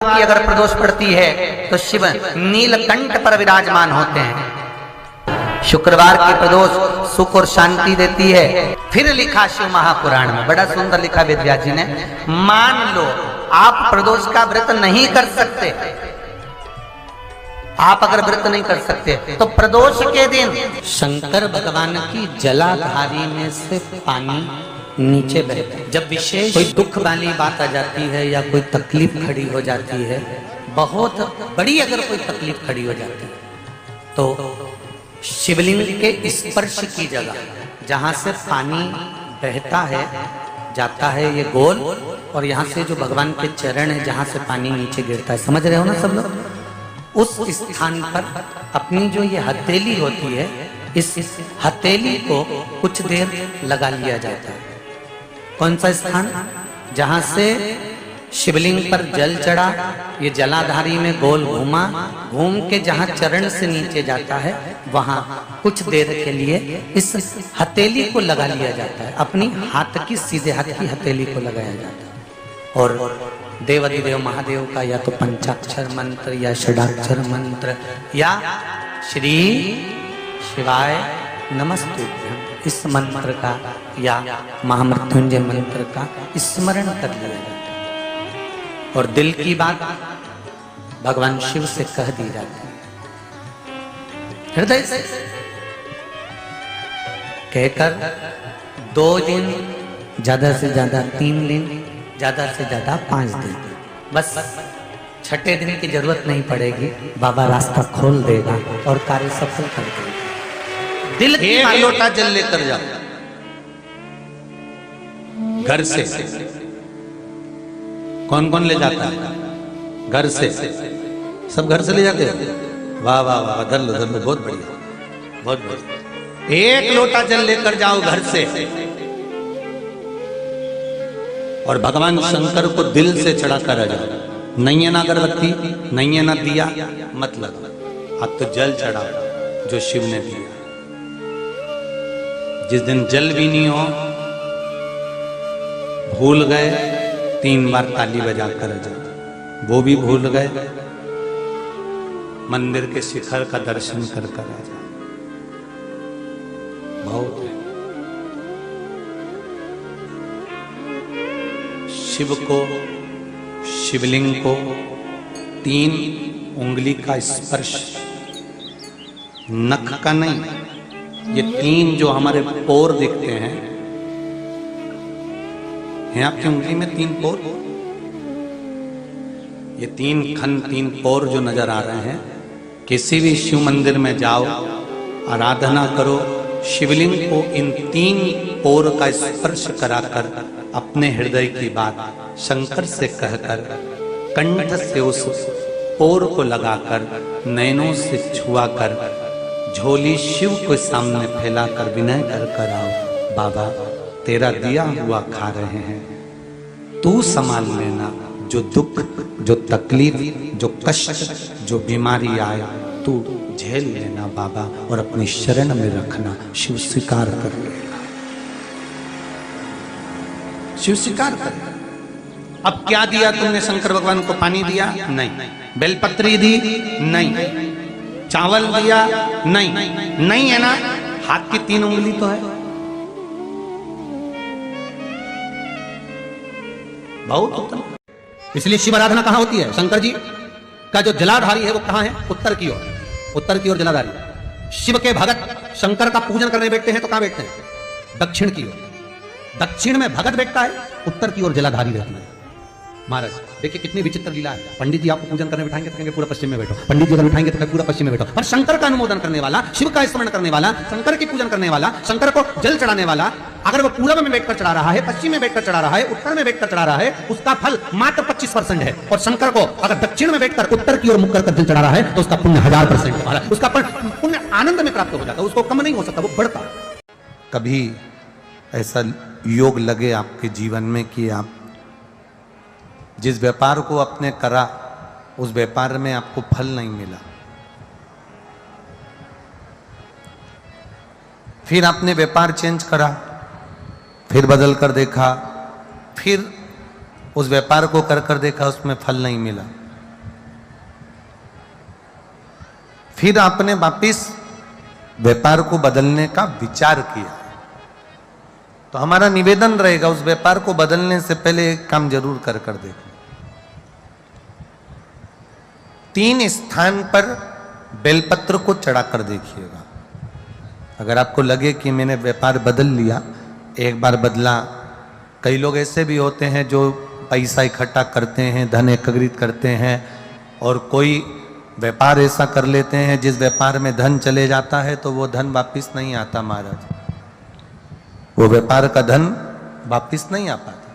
की अगर प्रदोष पड़ती है तो शिव नीलकंठ पर विराजमान होते हैं। शुक्रवार की प्रदोष सुख और शांति देती है। फिर लिखा शिव महापुराण में, बड़ा सुंदर लिखा वेदव्यास जी ने, मान लो आप प्रदोष का व्रत नहीं कर सकते, आप अगर व्रत नहीं कर सकते तो प्रदोष के दिन शंकर भगवान की जलाधारी में से पानी नीचे बहता है। जब विशेष कोई दुख वाली बात आ जाती है या कोई तकलीफ खड़ी हो जाती है, बहुत बड़ी अगर कोई तकलीफ खड़ी हो जाती है, तो शिवलिंग के स्पर्श की जगह जहां से पानी बहता है जाता है ये गोल, और यहाँ से जो भगवान के चरण है जहां से पानी नीचे गिरता है, समझ रहे हो ना सब लोग, उस स्थान पर अपनी जो ये हथेली होती है, इस हथेली को कुछ देर लगा लिया जाता है। कौन सा स्थान? जहां से शिवलिंग पर जल चढ़ा, ये जलाधारी में गोल घूमा, घूम के जहां चरण से नीचे जाता है वहां कुछ देर के लिए इस हथेली को लगा लिया जाता है। अपनी हाथ की, सीधे हाथ की हथेली को लगाया जाता है। और देवाधिदेव महादेव का या तो पंचाक्षर मंत्र या षडाक्षर मंत्र या श्री शिवाय नमस्तुभ्यं, इस मंत्र का या महामृत्युंजय मंत्र का स्मरण कर लिया जाता है। और दिल की बात भगवान शिव से कह दी जाती है, हृदय से कहकर 2 दिन, ज्यादा से ज्यादा 3 दिन, ज्यादा से ज्यादा 5 दिन, बस 6ठे दिन की जरूरत नहीं पड़ेगी, बाबा रास्ता खोल देगा और कार्य सफल कर देगा। दिल की एक लोटा जल लेकर जाओ घर से। कौन कौन ले जाता है घर से? सब घर से ले जाते हैं। वाह वाह वाह, धर लो, बहुत बढ़िया, बहुत बढ़िया। एक लोटा जल लेकर जाओ घर से और भगवान शंकर को दिल से चढ़ाकर आ जाओ। नहीं है ना अगरबत्ती, नहीं है ना दिया, मतलब अब तो जल चढ़ाओ जो शिव ने दिया। जिस दिन जल भी नहीं हो, भूल गए 3 बार ताली बजा कर आ जाओ, वो भी भूल गए, मंदिर के शिखर का दर्शन कर कर आ जाओ। बहुत है। शिव को, शिवलिंग को 3 उंगली का स्पर्श, नख का नहीं, ये 3 जो हमारे पोर दिखते हैं आपकी उंगली में 3 पोर, ये 3 खन, 3 पोर जो नजर आ रहे हैं, किसी भी शिव मंदिर में जाओ, आराधना करो, शिवलिंग को इन 3 पोर का स्पर्श कराकर अपने हृदय की बात शंकर से कहकर, कंठ से उस पोर को लगाकर, नैनों से छुआकर, झोली शिव के सामने फैलाकर विनय कर कर आओ, बाबा तेरा दिया हुआ खा रहे हैं, तू संभाल लेना, जो दुख, जो तकलीफ, जो कष्ट, जो बीमारी आए तू झेल लेना बाबा, और अपनी शरण में रखना। शिव स्वीकार कर लेगा, शिव स्वीकार कर। अब क्या दिया तुमने शंकर भगवान को? पानी दिया? नहीं। बेलपत्री दी? नहीं। चावल दिया? नहीं। नहीं है ना, हाथ की 3 उंगली तो है। बहुत उत्तम। इसलिए शिव आराधना कहां होती है? शंकर जी का जो जलाधारी है वो कहां है? उत्तर की ओर, उत्तर की ओर जलाधारी। शिव के भगत शंकर का पूजन करने बैठते हैं तो कहां बैठते हैं? दक्षिण की ओर। दक्षिण में भगत बैठता है, उत्तर की ओर जलाधारी रहता है। महाराज देखिए कितनी विचित्र लीला है। पंडित जी आपको पूजन करने बैठाएंगे तो कहेंगे पूरा पश्चिम में बैठो, पंडित जी अगर बैठाएंगे तो कहेंगे पूरा पश्चिम में बैठो। और शंकर का अनुमोदन करने वाला, शिव का स्मरण करने वाला, शंकर की पूजन करने वाला, शंकर को जल चढ़ाने वाला, अगर वो पूर्व में बैठकर चढ़ा रहा है, पश्चिम में बैठकर चढ़ा रहा है, उत्तर में बैठकर चढ़ा रहा है, उसका फल मात्र 25% है। और शंकर को अगर दक्षिण में बैठकर उत्तर की ओर मुख कर जल चढ़ा रहा है तो उसका पुण्य 1000% है। उसका पुण्य आनंद में प्राप्त हो जाता है, उसको कम नहीं हो सकता, वो बढ़ता। कभी ऐसा योग लगे आपके जीवन में कि आप जिस व्यापार को आपने करा उस व्यापार में आपको फल नहीं मिला, फिर आपने व्यापार चेंज करा, फिर बदल कर देखा, फिर उस व्यापार को कर कर देखा, उसमें फल नहीं मिला, फिर आपने वापिस व्यापार को बदलने का विचार किया, तो हमारा निवेदन रहेगा उस व्यापार को बदलने से पहले एक काम जरूर कर देखना। 3 स्थान पर बेलपत्र को चढ़ाकर देखिएगा। अगर आपको लगे कि मैंने व्यापार बदल लिया, एक बार बदला, कई लोग ऐसे भी होते हैं जो पैसा इकट्ठा करते हैं, धन एकत्रित करते हैं, और कोई व्यापार ऐसा कर लेते हैं जिस व्यापार में धन चले जाता है तो वो धन वापिस नहीं आता महाराज, वो व्यापार का धन वापिस नहीं आ पाता।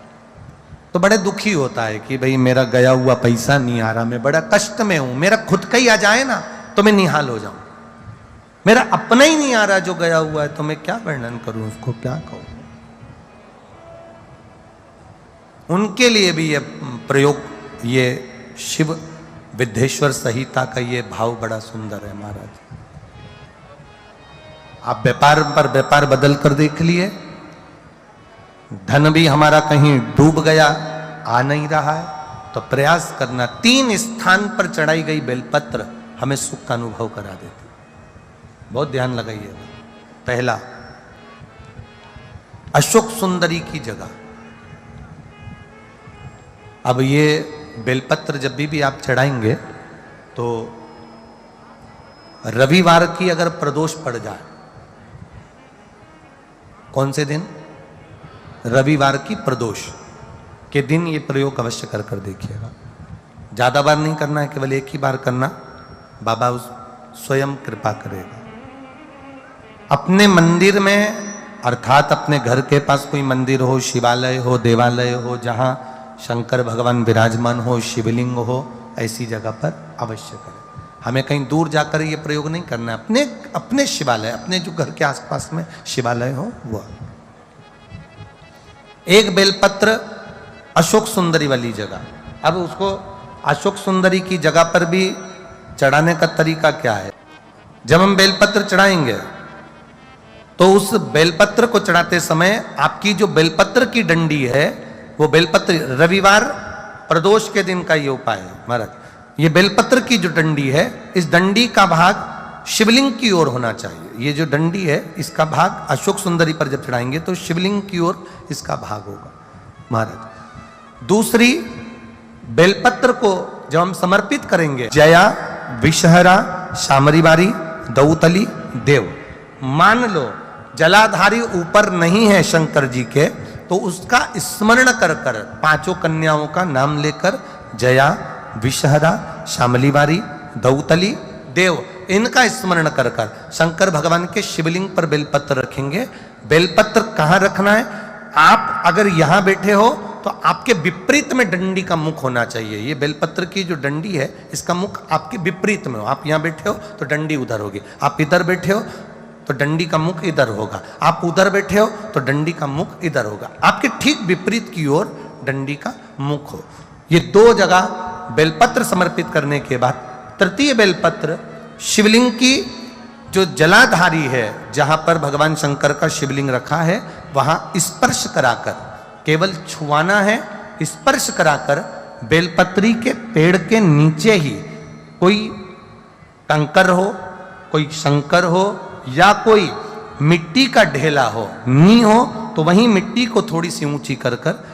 तो बड़े दुखी होता है कि भाई मेरा गया हुआ पैसा नहीं आ रहा, मैं बड़ा कष्ट में हूं, मेरा खुद का ही आ जाए ना तो मैं निहाल हो जाऊं, मेरा अपना ही नहीं आ रहा जो गया हुआ है, तो मैं क्या वर्णन करूं, उसको क्या कहूं। उनके लिए भी ये प्रयोग, ये शिव विद्येश्वर संहिता का ये भाव बड़ा सुंदर है महाराज। आप व्यापार पर व्यापार बदल कर देख लिए, धन भी हमारा कहीं डूब गया, आ नहीं रहा है, तो प्रयास करना। 3 स्थान पर चढ़ाई गई बेलपत्र हमें सुख का अनुभव करा देती, बहुत ध्यान लगाइएगा। पहला, अशोक सुंदरी की जगह। अब ये बेलपत्र जब भी आप चढ़ाएंगे तो रविवार की अगर प्रदोष पड़ जाए, कौन से दिन? रविवार की प्रदोष के दिन ये प्रयोग अवश्य कर देखिएगा। ज्यादा बार नहीं करना है, केवल एक ही बार करना, बाबा उस स्वयं कृपा करेगा। अपने मंदिर में, अर्थात अपने घर के पास कोई मंदिर हो, शिवालय हो, देवालय हो, जहां शंकर भगवान विराजमान हो, शिवलिंग हो, ऐसी जगह पर अवश्य करें। हमें कहीं दूर जाकर ये प्रयोग नहीं करना है, अपने अपने शिवालय, अपने जो घर के आसपास में शिवालय हो वो। एक बेलपत्र अशोक सुंदरी वाली जगह। अब उसको अशोक सुंदरी की जगह पर भी चढ़ाने का तरीका क्या है? जब हम बेलपत्र चढ़ाएंगे तो उस बेलपत्र को चढ़ाते समय आपकी जो बेलपत्र की डंडी है, वो बेलपत्र, रविवार प्रदोष के दिन का ये उपाय है महाराज, ये बेलपत्र की जो डंडी है, इस डंडी का भाग शिवलिंग की ओर होना चाहिए। ये जो डंडी है, इसका भाग अशोक सुंदरी पर जब चढ़ाएंगे तो शिवलिंग की ओर इसका भाग होगा महाराज। दूसरी, बेलपत्र को जब हम समर्पित करेंगे, जया, विषहरा, शामरीवारी, दौतली, देव, मान लो जलाधारी ऊपर नहीं है शंकर जी के, तो उसका स्मरण कर कर 5 कन्याओं का नाम लेकर, जया, विषहरा, शामलीवारी, दौतली, देव, इनका स्मरण कर कर शंकर भगवान के शिवलिंग पर बेलपत्र रखेंगे। बेलपत्र कहां रखना है? आप अगर यहां बैठे हो तो आपके विपरीत में डंडी का मुख होना चाहिए। ये बेलपत्र की जो डंडी है, इसका मुख आपके विपरीत में हो। आप यहां बैठे हो तो डंडी उधर होगी, आप इधर बैठे हो तो डंडी का मुख इधर होगा, आप उधर बैठे हो तो डंडी का मुख इधर होगा, आपके ठीक विपरीत की ओर डंडी का मुख हो। ये 2 जगह बेलपत्र समर्पित करने के बाद, तृतीय बेलपत्र शिवलिंग की जो जलाधारी है, जहां पर भगवान शंकर का शिवलिंग रखा है, वहां स्पर्श कराकर, केवल छुआना है, स्पर्श कराकर बेलपत्री के पेड़ के नीचे ही कोई कंकर हो, कोई शंकर हो, या कोई मिट्टी का ढेला हो, नी हो, तो वहीं मिट्टी को थोड़ी सी ऊंची कर कर